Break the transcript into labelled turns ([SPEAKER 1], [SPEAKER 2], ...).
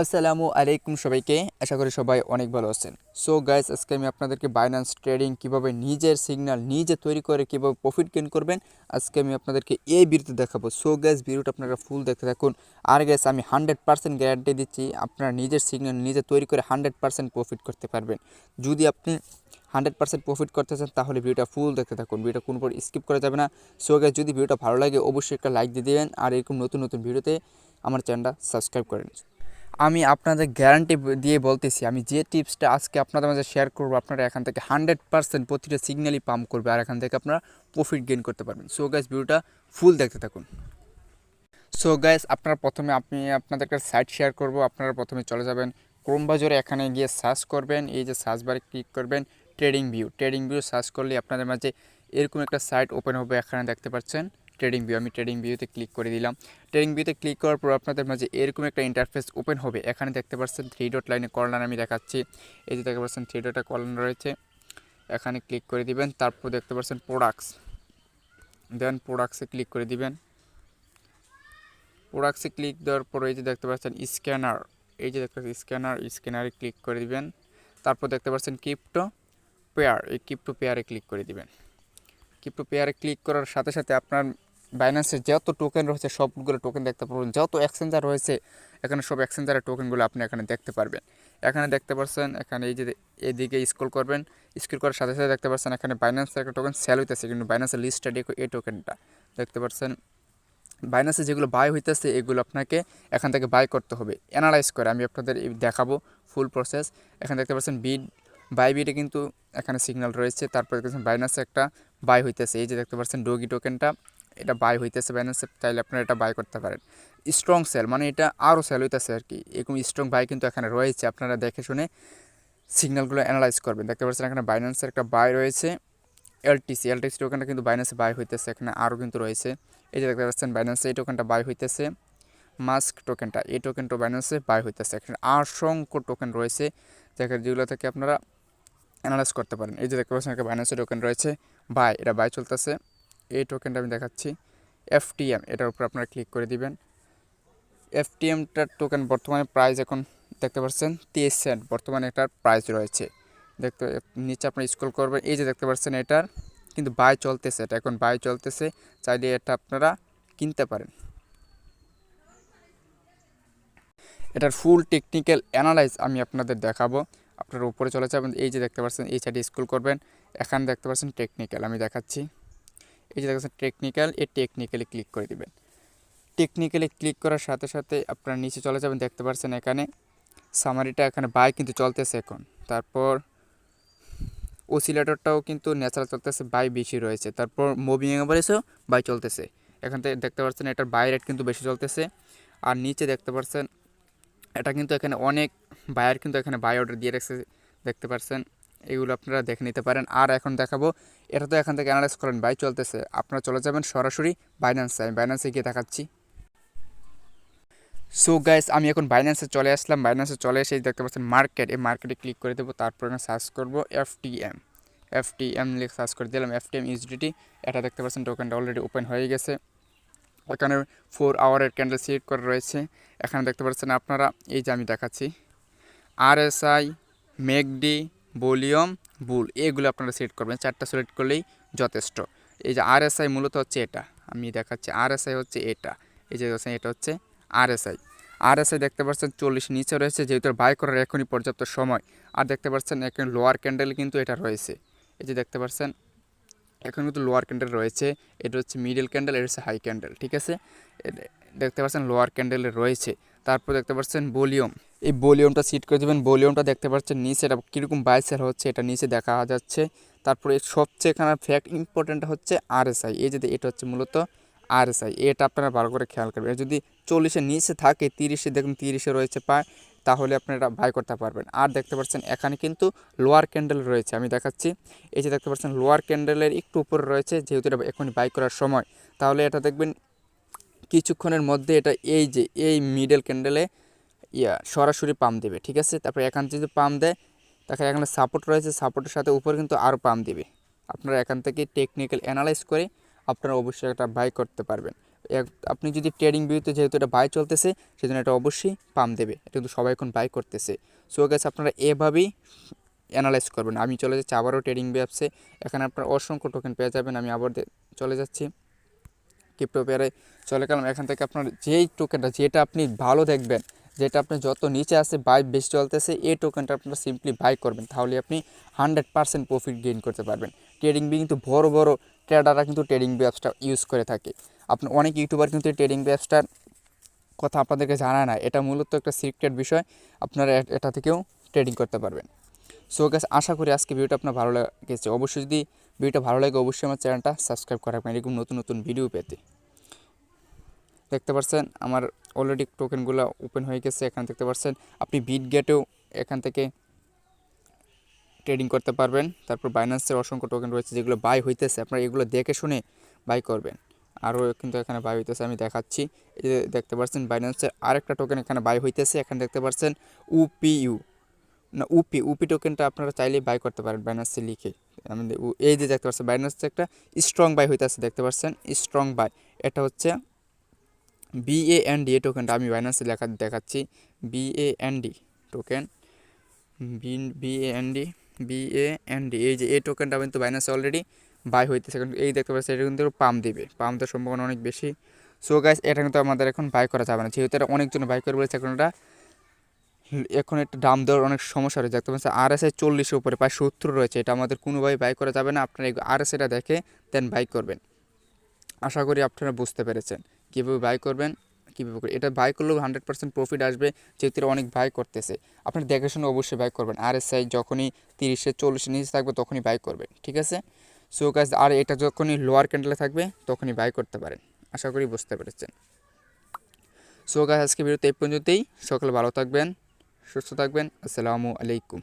[SPEAKER 1] আসসালামু আলাইকুম সবাইকে। আশা করি সবাই অনেক ভালো আছেন। সো গাইস, আজকে আমি আপনাদেরকে বাইন্যান্স ট্রেডিং কিভাবে নিজের সিগন্যাল নিজে তৈরি করে কিভাবে প্রফিট গেইন করবেন আজকে আমি আপনাদেরকে এই ভিডিওতে দেখাবো। সো গাইস, ভিডিওটা আপনারা ফুল দেখতে থাকুন। আর গাইস, আমি 100% গ্যারান্টি দিচ্ছি আপনারা নিজের সিগন্যাল নিজে তৈরি করে 100% প্রফিট করতে পারবেন। যদি আপনি 100% প্রফিট করতে চান তাহলে ভিডিওটা ফুল দেখতে থাকুন, ভিডিওটা কোনো পর স্কিপ করা যাবে না। সো গাইস, যদি ভিডিওটা ভালো লাগে অবশ্যই একটা লাইক দিয়ে দেবেন আর এরকম নতুন নতুন ভিডিওতে আমার চ্যানেলটা সাবস্ক্রাইব করেন। আমি আপনাদের গ্যারান্টি দিয়ে বলতেছি, আমি যে টিপসটা আজকে আপনাদের মাঝে শেয়ার করবো আপনারা এখান থেকে 100% প্রতিটা সিগন্যালই পাম্প করবে আর এখান থেকে আপনারা প্রফিট গেইন করতে পারবেন। সো গাইস, ভিডিওটা ফুল দেখতে থাকুন। সো গাইস, আপনারা প্রথমে আমি আপনাদের একটা সাইট শেয়ার করব। আপনারা প্রথমে চলে যাবেন ক্রোম ব্রাউজারে, এখানে গিয়ে সার্চ করবেন, এই যে সার্চ বারে ক্লিক করবেন ট্রেডিং ভিউ সার্চ করলে আপনাদের মাঝে এরকম একটা সাইট ওপেন হবে। এখানে দেখতে পাচ্ছেন ট্রেডিং ভিউ। আমি ট্রেডিং ভিউতে ক্লিক করে দিলাম। ট্রেডিং ভিউতে ক্লিক করার পর আপনাদের মাঝে এরকম একটা ইন্টারফেস ওপেন হবে। এখানে দেখতে পাচ্ছেন 3 ডট লাইনে কর্নার আমি দেখাচ্ছি, এই যে দেখতে পাচ্ছেন 3 ডট কর্নার রয়েছে, এখানে ক্লিক করে দিবেন। তারপর দেখতে পাচ্ছেন প্রোডাক্টস, দেন প্রোডাক্টসে ক্লিক করে দিবেন। প্রোডাক্টসে ক্লিক দেওয়ার পর এই যে দেখতে পাচ্ছেন স্ক্যানার, এই যে দেখতে পাচ্ছেন স্ক্যানারে ক্লিক করে দিবেন। তারপর দেখতে পাচ্ছেন ক্রিপ্টো পেয়ার, এই ক্রিপ্টো পেয়ারে ক্লিক করে দিবেন। ক্রিপ্টো পেয়ারে ক্লিক করার সাথে সাথে আপনার বাইন্যান্সের যত টোকেন রয়েছে সবগুলো টোকেন দেখতে পারবেন। যত এক্সচেঞ্জার রয়েছে এখানে সব এক্সচেঞ্জারের টোকেনগুলো আপনি এখানে দেখতে পারবেন। এখানে দেখতে পাচ্ছেন, এখানে এই যে এদিকে স্ক্রল করবেন, স্ক্রল করার সাথে সাথে দেখতে পাচ্ছেন এখানে বাইন্যান্সের একটা টোকেন সেল হইতেছে, কিন্তু বাইন্যান্সের লিস্টটা এই টোকেনটা দেখতে পাচ্ছেন। বাইন্যান্সে যেগুলো বাই হইতেছে এগুলো আপনাকে এখান থেকে বাই করতে হবে অ্যানালাইজ করে। আমি আপনাদের দেখাবো ফুল প্রসেস। এখানে দেখতে পাচ্ছেন বিটে কিন্তু এখানে সিগন্যাল রয়েছে। তারপর দেখতেছেন বাইন্যান্সে একটা বাই হইতেছে, এই যে দেখতে পাচ্ছেন ডগি টোকেনটা, এটা বাই হইতেছে বাইন্যান্সে, চাইলে আপনারা এটা বাই করতে পারেন। স্ট্রং সেল মানে এটা আরও সেল হইতেছে আর কি, এরকম স্ট্রং বাই কিন্তু এখানে রয়েছে। আপনারা দেখে শুনে সিগন্যালগুলো অ্যানালাইজ করবেন। দেখতে পাচ্ছেন এখানে বাইন্যান্সের একটা বাই রয়েছে, এলটিসি টোকেনটা কিন্তু বাইন্যান্সে বাই হইতেছে, এখানে আরও কিন্তু রয়েছে। এই যে দেখতে পাচ্ছেন বাইন্যান্সে এই টোকেনটা বাই হইতেছে, মাস্ক টোকেনটা এই টোকেনটা বাইন্যান্সে বাই হইতেছে। এখানে অসংখ্য টোকেন রয়েছে যেগুলো থেকে আপনারা অ্যানালাইজ করতে পারেন। এই যে দেখতে পাচ্ছেন একটা বাইন্যান্সের টোকেন রয়েছে বাই, এটা বাই চলতেছে। এই টোকেনটা আমি দেখাচ্ছি এফটিএম, এটার উপর আপনারা ক্লিক করে দিবেন। এফটিএমটার টোকেন বর্তমানে প্রাইস এখন দেখতে পাচ্ছেন 30 সেন্ট বর্তমানে এটার প্রাইস রয়েছে। দেখতে নিচে আপনারা স্ক্রল করবেন, এই যে দেখতে পাচ্ছেন এটার কিন্তু বাই চলতেছে, এটা এখন বাই চলতেছে, চাইলে এটা আপনারা কিনতে পারেন। এটার ফুল টেকনিক্যাল অ্যানালাইজ আমি আপনাদের দেখাবো। আপনারা উপরে চলে যাবেন, এই যে দেখতে পাচ্ছেন এই সাইডে স্ক্রল করবেন, এখানে দেখতে পাচ্ছেন টেকনিক্যাল, আমি দেখাচ্ছি। এই যে দেখতে পাচ্ছেন টেকনিক্যাল, এই টেকনিক্যালে ক্লিক করে দিবেন। টেকনিক্যালি ক্লিক করার সাথে সাথে আপনারা নিচে চলে যাবেন, দেখতে পাচ্ছেন এখানে সামারিটা এখানে বাই কিন্তু চলতেছে এখন। তারপর অসিলেটরটাও কিন্তু ন্যাচারাল চলতেছে, বাই বেশি রয়েছে। তারপর মুভিং অ্যাভারেজেও বাই চলতেছে, এখান থেকে দেখতে পাচ্ছেন এটার বাই রেট কিন্তু বেশি চলতেছে। আর নিচে দেখতে পাচ্ছেন এটা কিন্তু এখানে অনেক বায়ার কিন্তু এখানে বাই অর্ডার দিয়ে রাখছে, দেখতে পাচ্ছেন। এগুলো আপনারা দেখে নিতে পারেন। আর এখন দেখাবো, এটা তো এখান থেকে অ্যানালাইজ করেন বাই চলতেছে, আপনারা চলে যাবেন সরাসরি বাইন্যান্সে। আমি বাইন্যান্সে গিয়ে দেখাচ্ছি। সো গাইস, আমি এখন বাইন্যান্সে চলে আসলাম। বাইন্যান্সে চলে এসে দেখতে পাচ্ছেন মার্কেট, এই মার্কেটে ক্লিক করে দেবো। তারপর আমি সার্চ করবো এফটিএম লিখে সার্চ করে দিলাম, এফটিএম ইউএসডিটি। এটা দেখতে পাচ্ছেন টোকেনটা অলরেডি ওপেন হয়ে গেছে। এখানে 4 আওয়ারের ক্যান্ডেল সিলেক্ট করে রয়েছে। এখানে দেখতে পাচ্ছেন আপনারা, এই যে আমি দেখাচ্ছি আরএসআই, মেকডি, ভলিউম, বুল, এগুলো আপনারা সিলেক্ট করবেন। 4টা সিলেক্ট করলেই যথেষ্ট। এই যে আরএসআই মূলত হচ্ছে এটা, আমি দেখাচ্ছি আরএসআই হচ্ছে এটা, এই যে এটা হচ্ছে আরএসআই দেখতে পাচ্ছেন 40 নিচে রয়েছে, যেহেতু বাই করার এখনই পর্যাপ্ত সময়। আর দেখতে পাচ্ছেন এখন লোয়ার ক্যান্ডেল কিন্তু এটা রয়েছে, এই যে দেখতে পাচ্ছেন এখন কিন্তু লোয়ার ক্যান্ডেল রয়েছে, এটা হচ্ছে মিডল ক্যান্ডেল, এটা হচ্ছে হাই ক্যান্ডেল, ঠিক আছে। দেখতে পাচ্ছেন লোয়ার ক্যান্ডেলে রয়েছে। তারপর দেখতে পাচ্ছেন ভলিউম, এই ভলিউমটা সিট করে দেবেন। ভলিউমটা দেখতে পাচ্ছেন নিচে এটা কীরকম বাই সেল হচ্ছে, এটা নিচে দেখা যাচ্ছে। তারপরে সবচেয়ে এখানে ফ্যাক্ট ইম্পর্টেন্ট হচ্ছে আরএসআই, এই যে এটা হচ্ছে মূলত আরএসআই, এটা আপনারা ভালো করে খেয়াল করবেন। যদি 40-এর নিচে থাকে, 30-এ দেখুন 30-এ রয়েছে পায়, তাহলে আপনারা বাই করতে পারবেন। আর দেখতে পাচ্ছেন এখানে কিন্তু লোয়ার ক্যান্ডেল রয়েছে, আমি দেখাচ্ছি। এই যে দেখতে পাচ্ছেন লোয়ার ক্যান্ডেলের একটু উপরে রয়েছে, যেহেতু এটা এখনই বাই করার সময়, তাহলে এটা দেখবেন কিছুক্ষণের মধ্যে এটা এই যে এই মিডল ক্যান্ডেলে সরাসরি পাম্প দেবে, ঠিক আছে। তারপরে এখান যদি পাম্প দেয়, তারপরে এখানে সাপোর্ট রয়েছে, সাপোর্টের সাথে উপরে কিন্তু আরও পাম্প দেবে। আপনারা এখান থেকে টেকনিক্যাল অ্যানালাইজ করে আপনারা অবশ্যই একটা বাই করতে পারবেন। আপনি যদি ট্রেডিং ভিউতে যেহেতু এটা বাই চলতেছে সেজন্য এটা অবশ্যই পাম্প দেবে, এটা কিন্তু সবাই এখন বাই করতেছে। সো গাইস আপনারা এভাবেই অ্যানালাইজ করবেন। আমি চলে যাচ্ছি আবারও ট্রেডিং ব্যবসে, এখানে আপনার অসংখ্য টোকেন পেয়ে যাবেন। আমি আবার চলে যাচ্ছি ক্রিপ্টো পেয়ারে, চলে গেলাম। এখান থেকে আপনার যেই টোকেনটা যেটা আপনি ভালো দেখবেন, যেটা আপনার যত নিচে আছে বাই বেশি চলতেছে, এই টোকেনটা আপনারা সিম্পলি বাই করবেন, তাহলে আপনি 100% প্রফিট গেইন করতে পারবেন। ট্রেডিং বি কিন্তু বড় বড় ট্রেডাররা কিন্তু ট্রেডিং ব্যবসা ইউজ করে থাকে। আপনার অনেক ইউটিউবার কিন্তু ট্রেডিং ব্যবসার কথা আপনাদেরকে জানায় না, এটা মূলত একটা সিক্রেট বিষয়, আপনারা এটা থেকেও ট্রেডিং করতে পারবেন। সো গাইস আশা করি আজকে ভিডিওটা আপনার ভালো লেগেছে। অবশ্যই যদি ভিডিওটা ভালো লাগে অবশ্যই আমার চ্যানেলটা সাবস্ক্রাইব করা রাখবেন এরকম নতুন নতুন ভিডিও পেতে। দেখতে পাচ্ছেন আমার অলরেডি টোকেনগুলো ওপেন হয়ে গেছে, এখানে দেখতে পাচ্ছেন আপনি বিটগেটেও এখান থেকে ট্রেডিং করতে পারবেন। তারপর বাইন্যান্সের অসংখ্য টোকেন রয়েছে যেগুলো বাই হইতেছে, আপনারা এগুলো দেখে শুনে বাই করবেন। আরও কিন্তু এখানে বাই হইতেছে, আমি দেখাচ্ছি। এই যে দেখতে পাচ্ছেন বাইন্যান্সের আরেকটা টোকেন এখানে বাই হইতেছে, এখানে দেখতে পাচ্ছেন ইউপিইউ না উপি টোকেনটা আপনারা চাইলেই বাই করতে পারেন বাইন্যান্সে লিখে। আমি এই যে দেখতে পাচ্ছেন বাইন্যান্সে একটা স্ট্রং বাই হইতেছে, দেখতে পাচ্ছেন স্ট্রং বাই, এটা হচ্ছে BAND এই টোকেনটা আমি বাইন্যান্সে দেখাচ্ছি। BAND টোকেন, BAND BAND এই যে এই টোকেনটা কিন্তু বাইন্যান্সে অলরেডি বাই হইতেছে, এই দেখতে পাচ্ছি এটা কিন্তু পাম্প দিবে, পাম্প দেওয়ার সম্ভাবনা অনেক বেশি। সো গাইস এটা কিন্তু আমাদের এখন বাই করা যাবে না, যেহেতু এটা অনেকজন বাই করে বলেছে, এখন একটা দাম দেওয়ার অনেক সমস্যা রয়েছে। দেখতে পাচ্ছেন RSI 40-এর উপরে প্রায় 70 রয়েছে, এটা আমাদের কোনোভাবে বাই করা যাবে না। আপনারা এই RSIটা দেখে দেন বাই করবেন। আশা করি আপনারা বুঝতে পেরেছেন কীভাবে বাই করবেন, কীভাবে করে এটা বাই করলেও 100% প্রফিট আসবে, যেহেতু এটা অনেক বাই করতেছে। আপনারা দেখে শুনে অবশ্যই বাই করবেন, RSI যখনই 30-40 নিচে থাকবে তখনই বাই করবেন, ঠিক আছে। সো গাইস আর এটা যখনই লোয়ার ক্যান্ডেলে থাকবে তখনই বাই করতে পারেন, আশা করি বুঝতে পেরেছেন। সো গাইস আজকে ভিডিওতে এই পর্যন্তই, সকলে ভালো থাকবেন, সুস্থ থাকবেন, আসসালামু আলাইকুম।